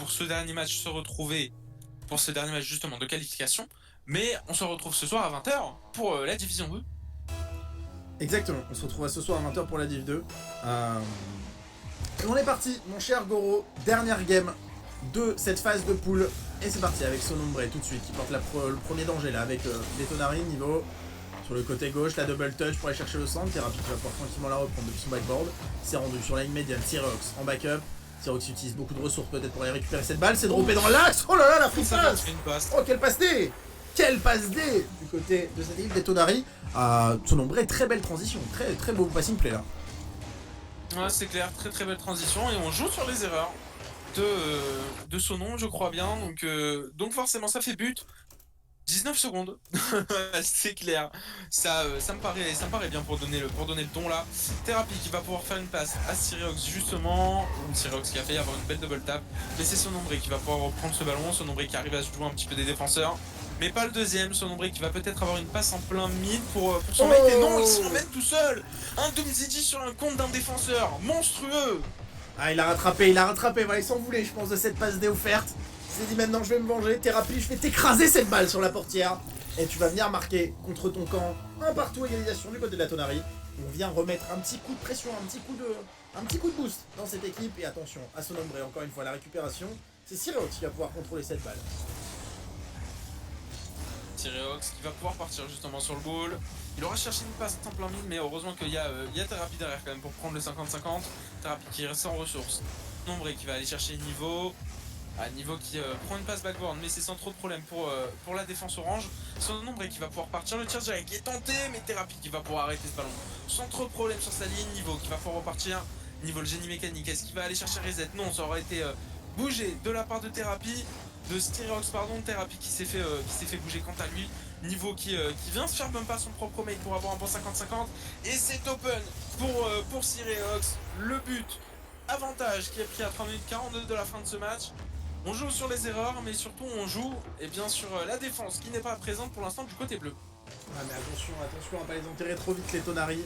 pour ce dernier match se retrouver, pour ce dernier match justement de qualification, mais on se retrouve ce soir à 20h pour la Division 2. Exactement, on se retrouve ce soir à 20h pour la Div 2. Et on est parti, mon cher Goro, dernière game de cette phase de poule. Et c'est parti avec Sonombre tout de suite qui porte le premier danger là avec Detonari niveau sur le côté gauche, la double touch pour aller chercher le centre. Thérapie qui va pouvoir tranquillement la reprendre depuis son backboard. C'est rendu sur la ligne médiane, Tyrox en backup. Tyrox utilise beaucoup de ressources peut-être pour aller récupérer cette balle. C'est droppé dans l'axe. Oh là là, la free pass. Oh, quelle passe D. Quelle passe D du côté de cette équipe Detonari. Sonombre, très belle transition, très beau passing play là. Ouais, c'est clair, très belle transition et on joue sur les erreurs de son nom, je crois bien. Donc forcément, ça fait but. 19 secondes, c'est clair. Ça me paraît bien pour donner le ton là. Thérapie qui va pouvoir faire une passe à Cyreox justement. Cyreox qui a failli avoir une belle double tap. Mais c'est Sonombre qui va pouvoir reprendre ce ballon. Sonombre qui arrive à se jouer un petit peu des défenseurs. Mais pas le deuxième. Sonombre qui va peut-être avoir une passe en plein mid pour son mate. Et non, il s'emmène tout seul. Un Doomzidi sur un compte d'un défenseur. Monstrueux. Ah, il a rattrapé, voilà, il s'en voulait je pense de cette passe D offerte. Il s'est dit maintenant je vais me venger, Thérapie, je vais t'écraser cette balle sur la portière. Et tu vas venir marquer contre ton camp. Un partout, égalisation du côté de la Tonari. On vient remettre un petit coup de pression, un petit coup de boost dans cette équipe. Et attention à Sonombre, encore une fois la récupération. C'est Cyreox qui va pouvoir contrôler cette balle. Cyreox qui va pouvoir partir justement sur le ball. Il aura cherché une passe en plein mid, mais heureusement qu'il y a Thérapie derrière quand même pour prendre le 50-50. Thérapie qui reste sans ressources. Nombre qui va aller chercher Niveau. Niveau qui prend une passe backboard, mais c'est sans trop de problème pour la défense orange. Son Nombre qui va pouvoir partir, le tir direct qui est tenté, mais Thérapie qui va pouvoir arrêter ce ballon sans trop de problème sur sa ligne. Niveau qui va pouvoir repartir. Niveau le génie mécanique, est-ce qu'il va aller chercher reset? Non, ça aurait été bougé de la part de Thérapie. De Cyreox, pardon, Thérapie qui s'est fait bouger quant à lui. Niveau qui vient se faire bump à son propre mate pour avoir un bon 50-50. Et c'est open pour Cyreox. Le but, avantage qui est pris à 3 minutes 42 de la fin de ce match. On joue sur les erreurs, mais surtout on joue sur la défense qui n'est pas présente pour l'instant du côté bleu. Ah mais attention à pas les enterrer trop vite les Tonari.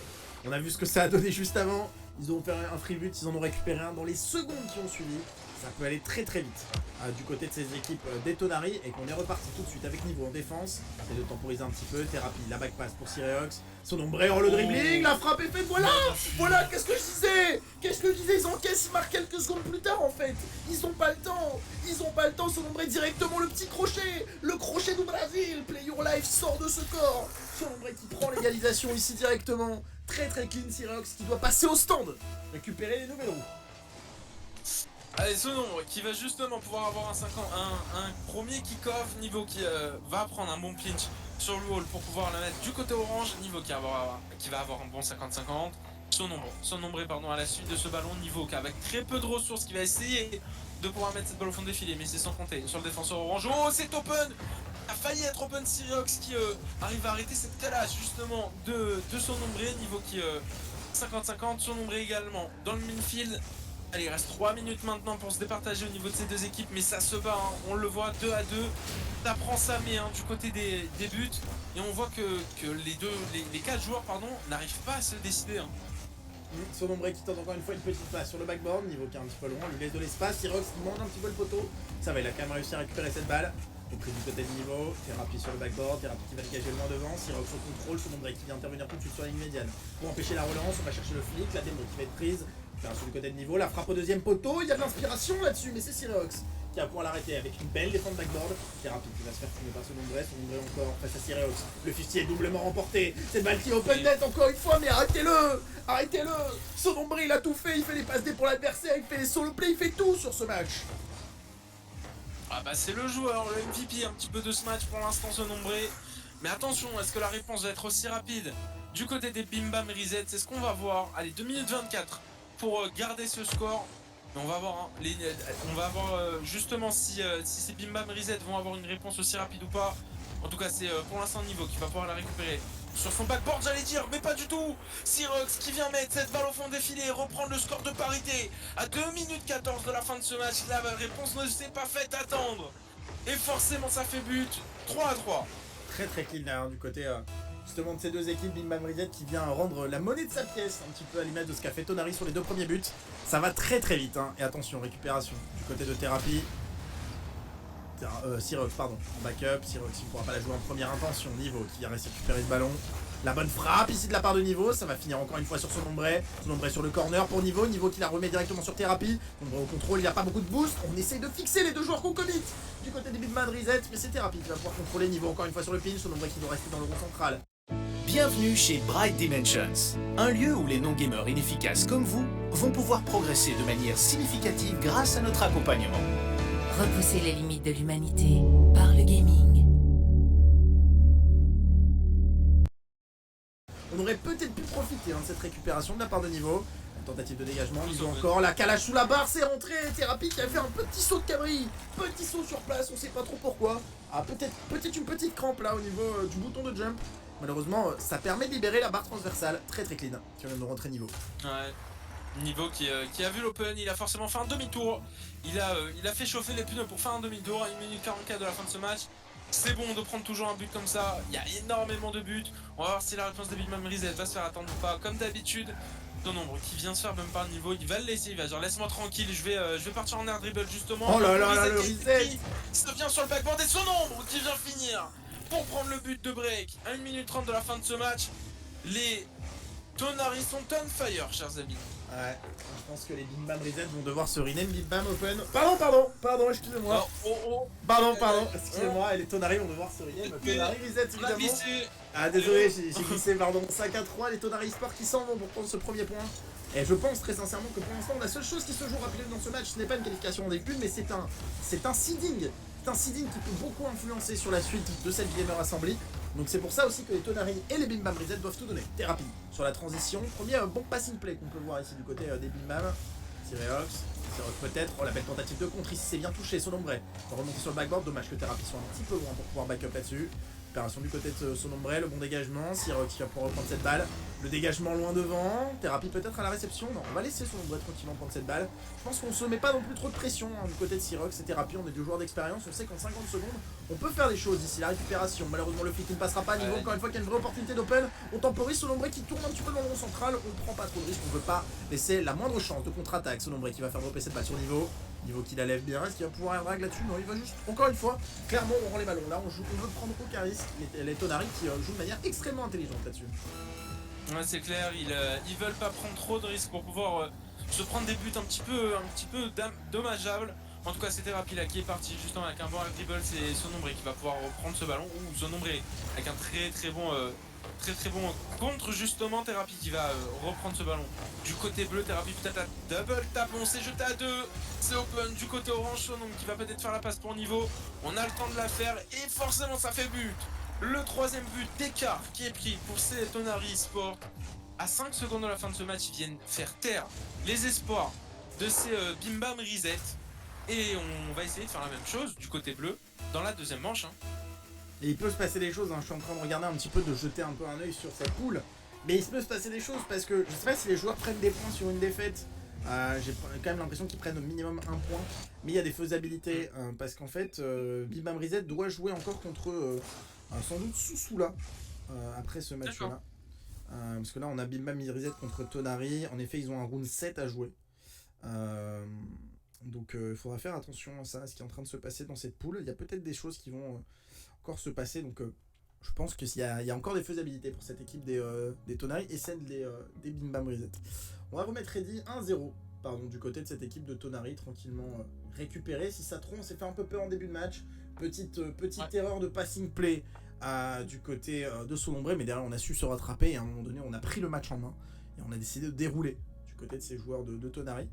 On a vu ce que ça a donné juste avant. Ils ont fait un free but, ils en ont récupéré un dans les secondes qui ont suivi. Ça peut aller très vite du côté de ces équipes des Tonari et qu'on est reparti tout de suite avec Niveau en défense. C'est de temporiser un petit peu, Thérapie, la back pass pour Cyreox. Sonombre, le dribbling, la frappe est faite, voilà, qu'est-ce que je disais, ils encaissent, ils marquent quelques secondes plus tard en fait. Ils ont pas le temps, Sonombre directement le petit crochet, le crochet du Brésil, Play Your Life sort de ce corps. Sonombre qui prend l'égalisation ici directement, très clean Cyreox qui doit passer au stand, récupérer les nouvelles roues. Allez, Sonombre qui va justement pouvoir avoir un premier kick-off. Niveau qui va prendre un bon pinch sur le wall pour pouvoir le mettre du côté orange. Niveau qui va avoir un bon 50-50. Sonombre pardon, à la suite de ce ballon. Niveau qui avec très peu de ressources qui va essayer de pouvoir mettre cette balle au fond de défilé, mais c'est sans compter sur le défenseur orange. Oh, c'est open. A failli être open. Cyreox qui arrive à arrêter cette calage justement de Sonombre. Niveau qui 50-50. Sonombre également dans le midfield. Allez, il reste 3 minutes maintenant pour se départager au niveau de ces deux équipes, mais ça se bat, hein. On le voit 2-2, ça prend sa main du côté des buts, et on voit que les 4 joueurs n'arrivent pas à se décider. Hein. Sonombre qui tente encore une fois une petite passe sur le backboard, Niveau qui est un petit peu loin, lui laisse de l'espace, Cyreox qui mange un petit peu le poteau, ça va, il a quand même réussi à récupérer cette balle. Au prix du côté de Niveau, Thérapie sur le backboard, Thérapie qui va dégager le loin devant, Cyreox au contrôle, Sonombre qui vient intervenir tout de suite sur la ligne médiane. Pour empêcher la relance, on va chercher le flic, la démo qui va être prise. Sur le côté de Niveau, la frappe au deuxième poteau, il y a de l'inspiration là-dessus, mais c'est Cyreox qui va pouvoir l'arrêter avec une belle défense backboard. Thérapie qui va se faire fumer par Sonombre encore face à Cyreox. Le 50 est doublement remporté, cette balle qui est open net encore une fois, mais arrêtez-le. Sonombre il a tout fait, il fait les passes D pour l'adversaire, il fait les solo play, il fait tout sur ce match. Ah bah c'est le joueur, le MVP un petit peu de ce match pour l'instant, Sonombre. Mais attention, est-ce que la réponse va être aussi rapide du côté des Bim Bam Reset? C'est ce qu'on va voir. Allez, 2 minutes 24 pour garder ce score. Mais on va voir, justement si ces Bim Bam Reset vont avoir une réponse aussi rapide ou pas. En tout cas, c'est pour l'instant Niveau qui va pouvoir la récupérer sur son backboard, j'allais dire, mais pas du tout. Cyreox qui vient mettre cette balle au fond défilé et reprendre le score de parité à 2 minutes 14 de la fin de ce match. La réponse ne s'est pas faite attendre. Et forcément, ça fait but. 3-3. Très clean derrière du côté justement de ces deux équipes, Bim Bam Reset qui vient rendre la monnaie de sa pièce, un petit peu à l'image de ce qu'a fait Tonari sur les 2 premiers buts. Ça va très vite, hein. Et attention, récupération du côté de Thérapie. Sirox, pardon, en backup. Sirox, il ne pourra pas la jouer en première intention. Niveau qui a récupéré ce ballon. La bonne frappe ici de la part de Niveau, ça va finir encore une fois sur son ombré. Son ombré sur le corner pour Niveau qui la remet directement sur Thérapie. Ombré au contrôle, il n'y a pas beaucoup de boost. On essaye de fixer les deux joueurs concomites du côté des Big Man Reset, mais c'est Thérapie qui va pouvoir contrôler Niveau encore une fois sur le pinch. Son ombré qui doit rester dans le rond central. Bienvenue chez Bright Dimensions, un lieu où les non-gamers inefficaces comme vous vont pouvoir progresser de manière significative grâce à notre accompagnement. Repousser les limites de l'humanité par le gaming. On aurait peut-être pu profiter de cette récupération de la part de Niveau. Une tentative de dégagement, Niveau encore, la calage sous la barre, c'est rentré. Thérapie qui a fait un petit saut de cabri. Petit saut sur place, on sait pas trop pourquoi. Ah, peut-être une petite crampe là au niveau du bouton de jump. Malheureusement, ça permet de libérer la barre transversale. Très clean, qui vient de rentrer Niveau. Ouais. Niveau qui a vu l'open, il a forcément fait un demi-tour. Il a fait chauffer les pneus pour faire un demi-tour à 1 minute 44 de la fin de ce match. C'est bon de prendre toujours un but comme ça. Il y a énormément de buts. On va voir si la réponse de Big Man Reset va se faire attendre ou pas. Comme d'habitude, ton nombre qui vient se faire même par Niveau, il va le laisser. Il va dire laisse-moi tranquille, je vais partir en air dribble justement. Oh là là, le reset. Il se vient sur le backboard et son nombre qui vient finir pour prendre le but de break. À 1 minute 30 de la fin de ce match. Les Tonari sont on fire, chers amis. Ouais, je pense que les Big Bam Reset vont devoir se rename Big Bam Open. Pardon, excusez-moi. Pardon, excusez-moi, et les Tonari vont devoir se rename Tonari Reset évidemment. Ah désolé, j'ai glissé, pardon. 5-3, les Tonari Sport qui s'en vont pour prendre ce premier point. Et je pense très sincèrement que pour l'instant, la seule chose qui se joue rapidement dans ce match, ce n'est pas une qualification en début, mais c'est un seeding. C'est un seeding qui peut beaucoup influencer sur la suite de cette Gamer Assembly. Donc c'est pour ça aussi que les Tonari et les Bim Bam Reset doivent tout donner. Thérapie sur la transition. Premier bon passing play qu'on peut voir ici du côté des Bim Bam. Sirox peut-être. Oh la belle tentative de contre ici, c'est bien touché. Sonombre va remonter sur le backboard. Dommage que Thérapie soit un petit peu loin pour pouvoir backup là-dessus. Opération du côté de Sonombre, le bon dégagement. Sirox qui va pouvoir reprendre cette balle. Le dégagement loin devant. Thérapie peut-être à la réception. Non, on va laisser Sonombre tranquillement prendre cette balle. Je pense qu'on se met pas non plus trop de pression du côté de Sirox et Thérapie. On est deux joueurs d'expérience. On sait qu'en 50 secondes, on peut faire des choses ici. La récupération. Malheureusement, le flic ne passera pas. Niveau encore une fois qu'il y a une vraie opportunité d'open. On temporise Sonombre qui tourne un petit peu dans le rond central. On prend pas trop de risques. On veut pas laisser la moindre chance de contre-attaque. Sonombre qui va faire dropper cette balle sur Niveau. Niveau qui la lève bien, est-ce qu'il va pouvoir airdrag là-dessus? Non, il va juste, encore une fois, clairement on rend les ballons. Là on veut prendre aucun risque. Les Tonari qui jouent de manière extrêmement intelligente là-dessus. Ouais c'est clair, ils veulent pas prendre trop de risques pour pouvoir se prendre des buts un petit peu dommageables. En tout cas c'est Thérapie là qui est parti justement avec un bon dribble, c'est Sonombre qui va pouvoir reprendre ce ballon. Ou Sonombre avec un très bon contre justement Thérapie qui va reprendre ce ballon. Du côté bleu, Thérapie peut-être à double tap, on s'est jeté à deux. C'est open du côté orange, Sonombre qui va peut-être faire la passe pour Niveau. On a le temps de la faire et forcément ça fait but. Le troisième but d'écart qui est pris pour ces Tonari Sport. À 5 secondes de la fin de ce match, ils viennent faire taire les espoirs de ces Bim Bam Reset. Et on va essayer de faire la même chose du côté bleu dans la deuxième manche. Et il peut se passer des choses, je suis en train de regarder un petit peu, de jeter un peu un œil sur cette poule. Mais il peut se passer des choses parce que je sais pas si les joueurs prennent des points sur une défaite. J'ai quand même l'impression qu'ils prennent au minimum un point. Mais il y a des faisabilités parce qu'en fait, Bim Bam Reset doit jouer encore contre sans doute Sousoula après ce match-là. Parce que là on a Bim Bam Reset contre Tonari. En effet, ils ont un round 7 à jouer. Donc il faudra faire attention à ça, à ce qui est en train de se passer dans cette poule. Il y a peut-être des choses qui vont encore se passer. Donc je pense qu'il y a encore des faisabilités pour cette équipe des Tonari et celle des Bim Bam Reset. On va remettre ready 1-0 du côté de cette équipe de Tonari, tranquillement récupéré. Si ça trompe, on s'est fait un peu peur en début de match. Petite erreur de passing play du côté de Sonombre, mais derrière on a su se rattraper et à un moment donné on a pris le match en main et on a décidé de dérouler du côté de ces joueurs de Tonari.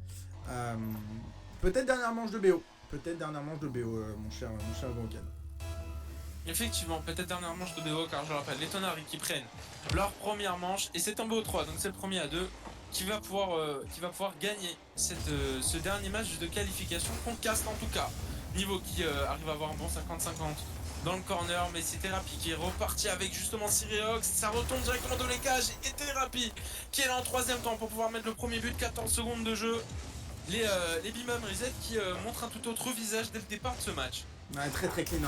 Peut-être dernière manche de BO, mon cher Broken. Effectivement, peut-être dernière manche de BO, car je rappelle les Tonari qui prennent leur première manche et c'est un BO3, donc c'est le premier à deux qui va pouvoir gagner ce dernier match de qualification qu'on casse en tout cas. Niveau qui arrive à avoir un bon 50-50 dans le corner, mais c'est Thérapie qui est reparti avec justement Sirox. Ça retombe directement dans les cages et Thérapie qui est là en troisième temps pour pouvoir mettre le premier but, 14 secondes de jeu. Les Bim Bam Reset qui montrent un tout autre visage dès le départ de ce match. Ouais, très clean,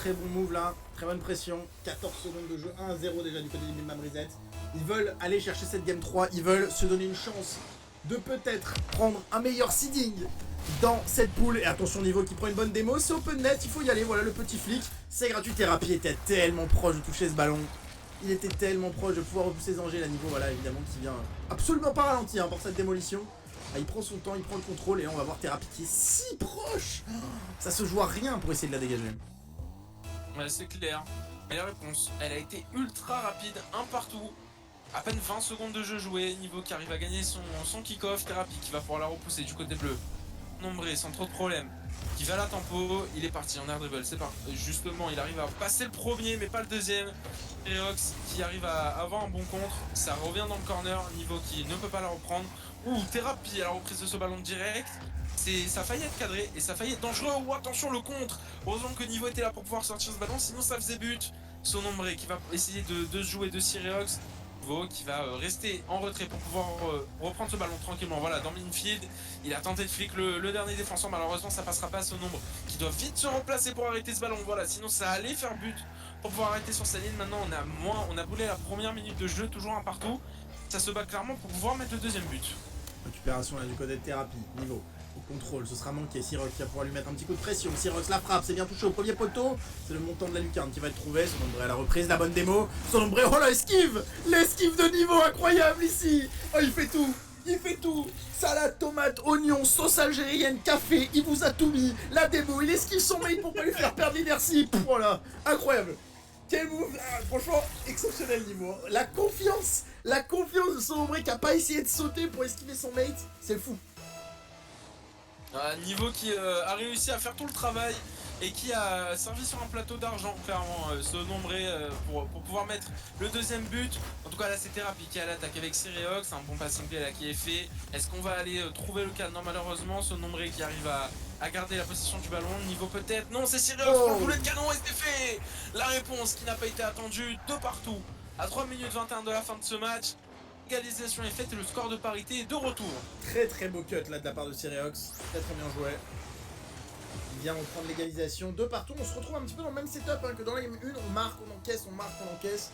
très bon move là, très bonne pression, 14 secondes de jeu, 1-0 déjà du côté des Bim Bam Reset. Ils veulent aller chercher cette game 3, ils veulent se donner une chance de peut-être prendre un meilleur seeding dans cette poule. Et attention, Niveau qui prend une bonne démo, c'est open net, il faut y aller, voilà le petit flic. C'est gratuit, Thérapie était tellement proche de toucher ce ballon. Il était tellement proche de pouvoir repousser Zangé, la Niveau, voilà, évidemment, qui vient absolument pas ralenti pour cette démolition. Ah, il prend son temps, il prend le contrôle, et là on va voir Thérapie qui est si proche. Ça se joue à rien pour essayer de la dégager. Ouais, c'est clair. Et la réponse, elle a été ultra rapide, un partout. À peine 20 secondes de jeu joué, Niveau qui arrive à gagner son kick-off, Thérapie qui va pouvoir la repousser du côté bleu. Nombré sans trop de problèmes, qui va à la tempo, il est parti en air dribble, c'est parti. Justement, il arrive à passer le premier, mais pas le deuxième. Reox qui arrive à avoir un bon contre, ça revient dans le corner, Niveau qui ne peut pas la reprendre. Ouh, Thérapie à la reprise de ce ballon direct. Ça a failli être cadré et ça a failli être dangereux. Ouh, attention le contre. Heureusement que Niveau était là pour pouvoir sortir ce ballon, sinon ça faisait but. Sonombré qui va essayer de jouer de Sireox. Niveau qui va rester en retrait pour pouvoir reprendre ce ballon tranquillement. Voilà, dans l'infield, il a tenté de flic le dernier défenseur. Malheureusement, ça passera pas à Sonombre qui doit vite se replacer pour arrêter ce ballon. Voilà, sinon ça allait faire but pour pouvoir arrêter sur sa ligne. Maintenant, on a boulé la première minute de jeu, toujours un partout. Ça se bat clairement pour pouvoir mettre le deuxième but. Récupération là du côté de Thérapie, Niveau. Au contrôle, ce sera manqué. Sirox qui va pouvoir lui mettre un petit coup de pression. Sirox la frappe, c'est bien touché au premier poteau. C'est le montant de la lucarne qui va être trouvé. Sonombré à la reprise, la bonne démo. Sonombré, oh la esquive! L'esquive de Niveau, incroyable ici! Oh, il fait tout! Il fait tout! Salade, tomate, oignon, sauce algérienne, café, il vous a tout mis. La démo, il esquive son mate pour pas lui faire perdre l'inertie. Voilà, incroyable! Quel move! Franchement, exceptionnel Niveau. La confiance de Sonombré qui a pas essayé de sauter pour esquiver son mate, c'est fou. Niveau qui a réussi à faire tout le travail et qui a servi sur un plateau d'argent clairement Sonombré pour pouvoir mettre le deuxième but. En tout cas là c'est Thérapie qui est à l'attaque avec Sireox, un bon passing play là qui est fait. Est-ce qu'on va aller trouver le cadre? Non, malheureusement. Sonombré qui arrive à garder la possession du ballon. Niveau peut-être, non, c'est Sireox pour le boulet de canon et c'est fait. La réponse qui n'a pas été attendue de partout à 3 minutes 21 de la fin de ce match. L'égalisation est faite et le score de parité est de retour. Très très beau cut là de la part de Sireox, très très bien joué. Il vient reprendre l'égalisation de partout. On se retrouve un petit peu dans le même setup que dans la game 1, on marque, on encaisse, on marque, on encaisse.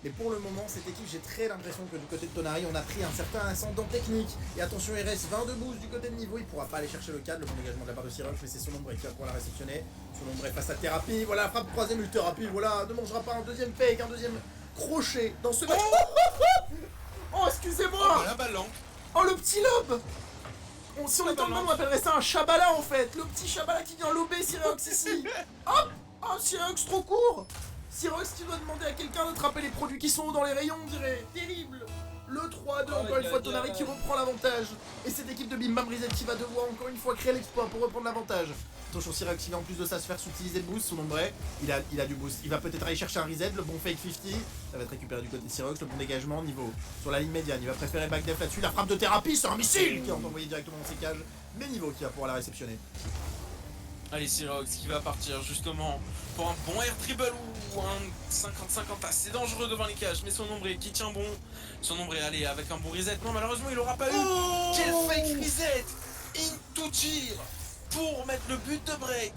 Mais pour le moment, cette équipe, j'ai très l'impression que du côté de Tonari, on a pris un certain ascendant technique. Et attention, il reste 22 boosts du côté de Niveau, il pourra pas aller chercher le cadre, le bon dégagement de la part de Sirox, mais c'est Sonombré qui va pouvoir la réceptionner. Sonombré face à Thérapie, voilà, frappe troisième ultra Thérapie, voilà, ne mangera pas un deuxième fake, un deuxième crochet dans ce match. Oh, excusez-moi! La balle. Oh, le petit lob! Si on était en même, on appellerait ça un Shabala en fait! Le petit Shabala qui vient lober Sirox ici! Hop! Oh, Sirox trop court! Sirox qui doit demander à quelqu'un d'attraper les produits qui sont dans les rayons, on dirait! Terrible! Le 3-2, encore une fois, Tonari qui reprend l'avantage. Et cette équipe de Bim Bam Reset qui va devoir encore une fois créer l'exploit pour reprendre l'avantage. Attention, Sirox, il va en plus de ça se faire subtiliser le boost, Sonombré. Il a du boost. Il va peut-être aller chercher un reset, le bon fake 50. Ça va être récupéré du côté de Sirox, le bon dégagement, Niveau sur la ligne médiane. Il va préférer backdef là-dessus. La frappe de Thérapie, c'est un missile qui est envoyé directement dans ses cages. Mais Niveau qui va pouvoir la réceptionner. Allez, Sirox qui va partir justement pour un bon air dribble ou un 50-50 assez dangereux devant les cages. Mais Sonombré qui tient bon. Sonombré, allez, avec un bon reset. Non, malheureusement, il aura pas eu. Quel fake reset! Into tir pour mettre le but de break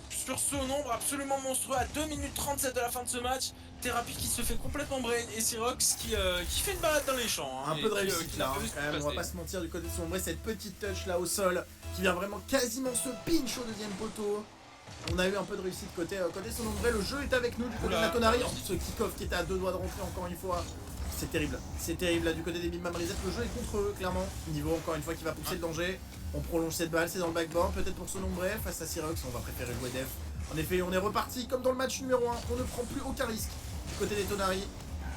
sur ce nombre absolument monstrueux à 2 minutes 37 de la fin de ce match. Thérapie qui se fait complètement brain et Sirox qui fait une balade dans les champs. Un peu de réussite là, quand même, on va pas se mentir du côté de Sonombré, cette petite touch là au sol qui vient vraiment quasiment se pinch au deuxième poteau. On a eu un peu de réussite côté Sonombré, le jeu est avec nous du côté de la Tonari. Ce kick-off qui était à 2 doigts de rentrer encore une fois. C'est terrible là du côté des Bim Bam Reset, le jeu est contre eux clairement. Niveau encore une fois qui va pousser le danger. On prolonge cette balle, c'est dans le backboard, peut-être pour Sonombré face à Sirox, on va préférer jouer def. En effet, on est reparti comme dans le match numéro 1, on ne prend plus aucun risque du côté des Tonari.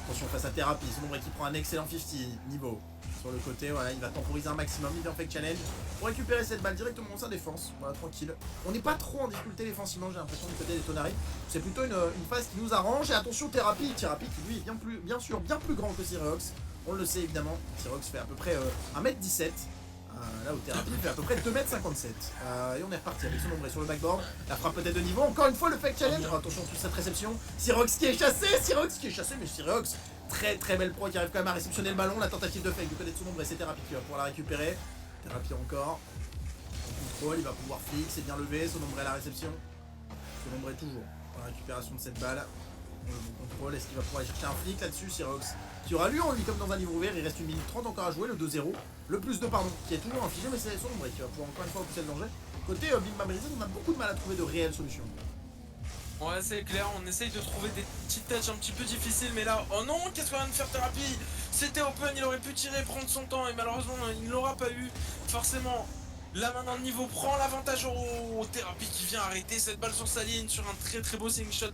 Attention face à Thérapie, Sonombré qui prend un excellent 50, Niveau sur le côté, voilà, il va temporiser un maximum, il fait un fake challenge pour récupérer cette balle directement dans sa défense, voilà, tranquille. On n'est pas trop en difficulté défensivement, j'ai l'impression du côté des Tonari. C'est plutôt une phase qui nous arrange, et attention Thérapie qui lui est bien sûr bien plus grand que Sirox. On le sait évidemment, Sirox fait à peu près 1m17. Là où Thérapie fait à peu près 2m57. Et on est reparti avec Sonombré sur le backboard. La frappe peut-être de Niveau. Encore une fois le fake challenge. Oh, attention sur cette réception. Sirox qui est chassé. Mais Sirox, très très belle pro qui arrive quand même à réceptionner le ballon. La tentative de fake du côté de Sonombré, c'est Thérapie qui va pouvoir la récupérer. Thérapie encore. En contrôle, il va pouvoir flic, c'est bien levé. Sonombré à la réception. Sonombré toujours pour la récupération de cette balle. bon contrôle, est-ce qu'il va pouvoir aller chercher un flic là-dessus? Syrox qui aura lui en lui comme dans un livre ouvert, il reste 1 minute 30 encore à jouer, le 2-0. Le plus 2 pardon, qui est toujours infligé, mais c'est sombre et qui va pouvoir encore une fois repousser le danger. Côté Bim Bam Reset, on a beaucoup de mal à trouver de réelles solutions. Ouais, c'est clair, on essaye de trouver des petites tâches un petit peu difficiles, mais là, oh non, qu'est-ce qu'on vient de faire Thérapie? C'était open, il aurait pu tirer, prendre son temps, et malheureusement, il ne l'aura pas eu. Forcément, là maintenant, le niveau prend l'avantage au Thérapie qui vient arrêter cette balle sur sa ligne sur un très très beau swing shot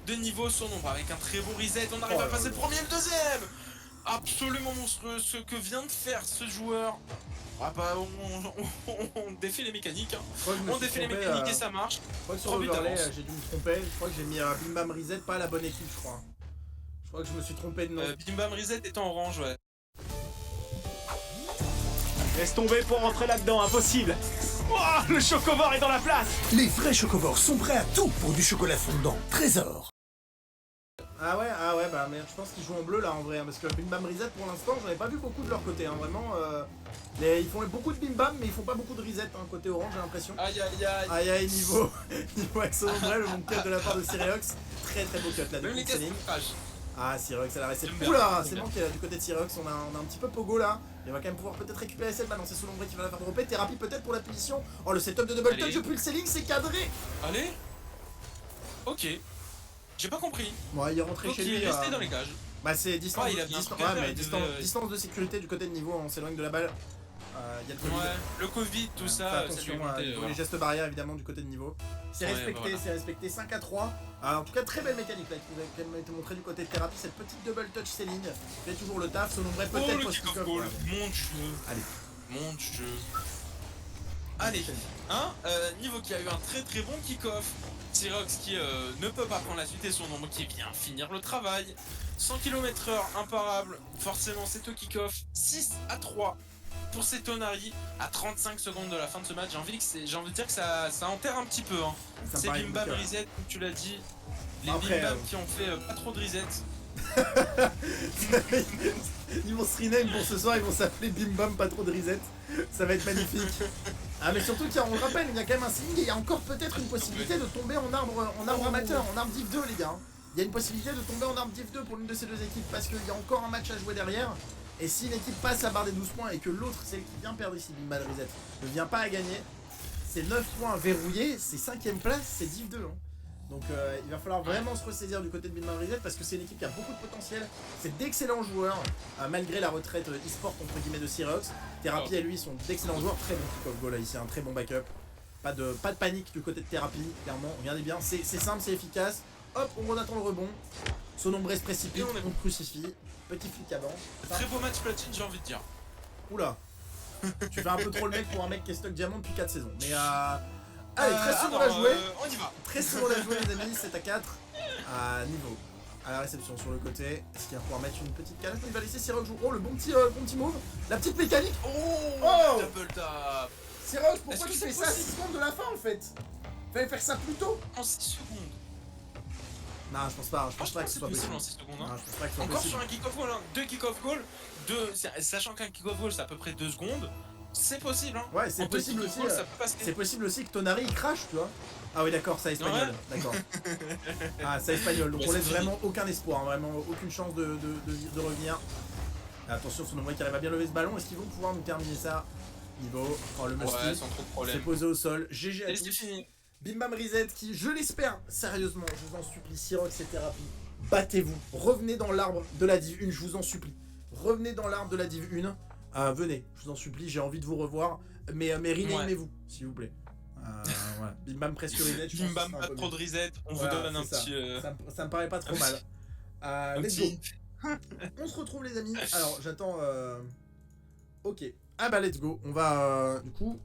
de niveau son nombre, avec un très beau reset. On arrive à passer le premier et le deuxième. Absolument monstrueux ce que vient de faire ce joueur. Ah bah on défie les mécaniques, hein. On défie les mécaniques et ça marche. Je crois que sur l'overlay j'ai dû me tromper, je crois que j'ai mis Bim Bam Reset, pas la bonne équipe je crois. Je crois que je me suis trompé de nom. Bim Bam Reset est en orange, ouais. Laisse tomber pour rentrer là-dedans, impossible. Oh, le chocovore est dans la place. Les vrais chocovores sont prêts à tout pour du chocolat fondant. Trésor. Ah ouais, bah merde, je pense qu'ils jouent en bleu là en vrai, hein, parce que Bim Bam Reset pour l'instant, j'en ai pas vu beaucoup de leur côté, hein, vraiment. Ils font beaucoup de Bim Bam, mais ils font pas beaucoup de reset, hein, côté orange, j'ai l'impression. Aïe aïe aïe. Aïe aïe, niveau Axo Ombre, le bon cut de la part de Syrox. Très très beau cut là, de Même les Céline. casse. Ah, Syrox, elle a resté. J'aime bien, Oula, j'aime c'est bien. bon qu'il y a du côté de Syrox, on a un petit peu pogo là. Il va quand même pouvoir peut-être récupérer cette balle, non, c'est Solombre qui va la faire dropper. Thérapie peut-être pour la punition. Oh, le setup de double Allez. touch depuis le ceiling, c'est cadré. Allez. Ok. J'ai pas compris. Bon, il est rentré Donc chez il lui. est resté dans les cages. Bah, c'est distance, Ouais, il a bien distance, fait, ouais, mais il distance, devait, distance de sécurité du côté de niveau, on s'éloigne de la balle. Il y a le Covid. Ouais, le Covid, tout ça, Fais attention ça à lui a monté, les gestes barrières évidemment du côté de niveau. C'est Ouais, respecté, voilà. c'est respecté, 5-3. En tout cas très belle mécanique là qui nous a quand même été montrée du côté de Thérapie, cette petite double touch Céline fait toujours le taf, selon vrai Oh peut-être le post kick-off kick-off, goal, ouais. mon dieu. Allez. Mon dieu. Allez, hein, niveau qui a eu un très très bon kick-off. Syrox qui ne peut pas prendre la suite et son nombre qui vient finir le travail. 100 km/h imparable, forcément c'est au kick-off. 6-3 pour ces Tonari à 35 secondes de la fin de ce match. J'ai envie de dire que ça enterre un petit peu, hein. Ça me C'est paraît Bim Bam beaucoup, ouais. Reset, comme tu l'as dit. Les Après, Bim Bam qui ont fait pas trop de reset. Ils vont se rename pour ce soir, ils vont s'appeler Bim Bam, pas trop de reset. Ça va être magnifique. Ah mais surtout qu'on le rappelle, il y a quand même un ceiling et il y a encore peut-être une possibilité de tomber en arbre amateur, en arbre div 2 les gars. Il y a une possibilité de tomber en arbre div 2 pour l'une de ces deux équipes parce qu'il y a encore un match à jouer derrière. Et si une équipe passe la barre des 12 points et que l'autre, celle qui vient perdre ici, Bim Bam Reset, ne vient pas à gagner, c'est 9 points verrouillés, c'est 5ème place, c'est div 2. Hein. Donc il va falloir vraiment se ressaisir du côté de Bim Bam Reset parce que c'est une équipe qui a beaucoup de potentiel, c'est d'excellents joueurs, malgré la retraite e-sport entre guillemets de Syrox. Thérapie et lui sont d'excellents joueurs, très bon kick-off goal là ici, un très bon backup. Pas de panique du côté de Thérapie, clairement, regardez bien, c'est simple, c'est efficace. Hop, on attend le rebond, son nombre se précipite, Et on est on crucifie, petit flic avant. Très beau match platine, j'ai envie de dire. Oula, tu fais un peu trop le mec pour un mec qui est stock diamant depuis 4 saisons, mais allez, très souvent à jouer. On y va. Très souvent à jouer les amis, 7 à 4 à niveau. À la réception sur le côté, est-ce qu'il va pouvoir mettre une petite calage? Il va laisser Syrox jouer. Oh le bon petit move, la petite mécanique. Oh, double tap. Syrox, pourquoi Est-ce que tu c'est fais ça possible 6 secondes de la fin en fait? Fallait faire ça plus tôt. En 6 secondes. Non, je pense pas que ce C'est soit possible possible. en 6 secondes. Hein. Non, je pense pas que ce soit Encore possible. sur un kick-off goal, hein. 2 kick-off goals, sachant qu'un kick-off goal c'est à peu près 2 secondes, c'est possible. Hein. Ouais, c'est En deux possible kick-off aussi. goals, ça peut passer. C'est possible aussi que Tonari il crache, tu vois. Ah oui, d'accord, ça espagnol, Ouais. d'accord. Ah, ça espagnol, donc Ouais, on laisse c'est vraiment aucun espoir, hein, vraiment aucune chance de revenir. Attention, son nombre qui arrive à bien lever ce ballon, est-ce qu'ils vont pouvoir nous terminer ça? Niveau, oh le Ouais, musty, sans trop de c'est problème. posé au sol, GG à Et c'est tous. fini. Bim Bam Reset qui, je l'espère, sérieusement, je vous en supplie, Syrox et Thérapie, battez-vous, revenez dans l'arbre de la Div 1, je vous en supplie. Revenez dans l'arbre de la Div 1, venez, je vous en supplie, j'ai envie de vous revoir, mais renamez-vous, s'il vous plaît. Voilà. Bim Bam presque reset, je pense Bim que bam, ce sera un pas peu trop mieux. de reset, on Voilà, vous donne un c'est ça. petit. Ça me paraît pas trop mal. Un Let's go. petit. On se retrouve les amis. Alors j'attends. Ok. Ah bah let's go. On va du coup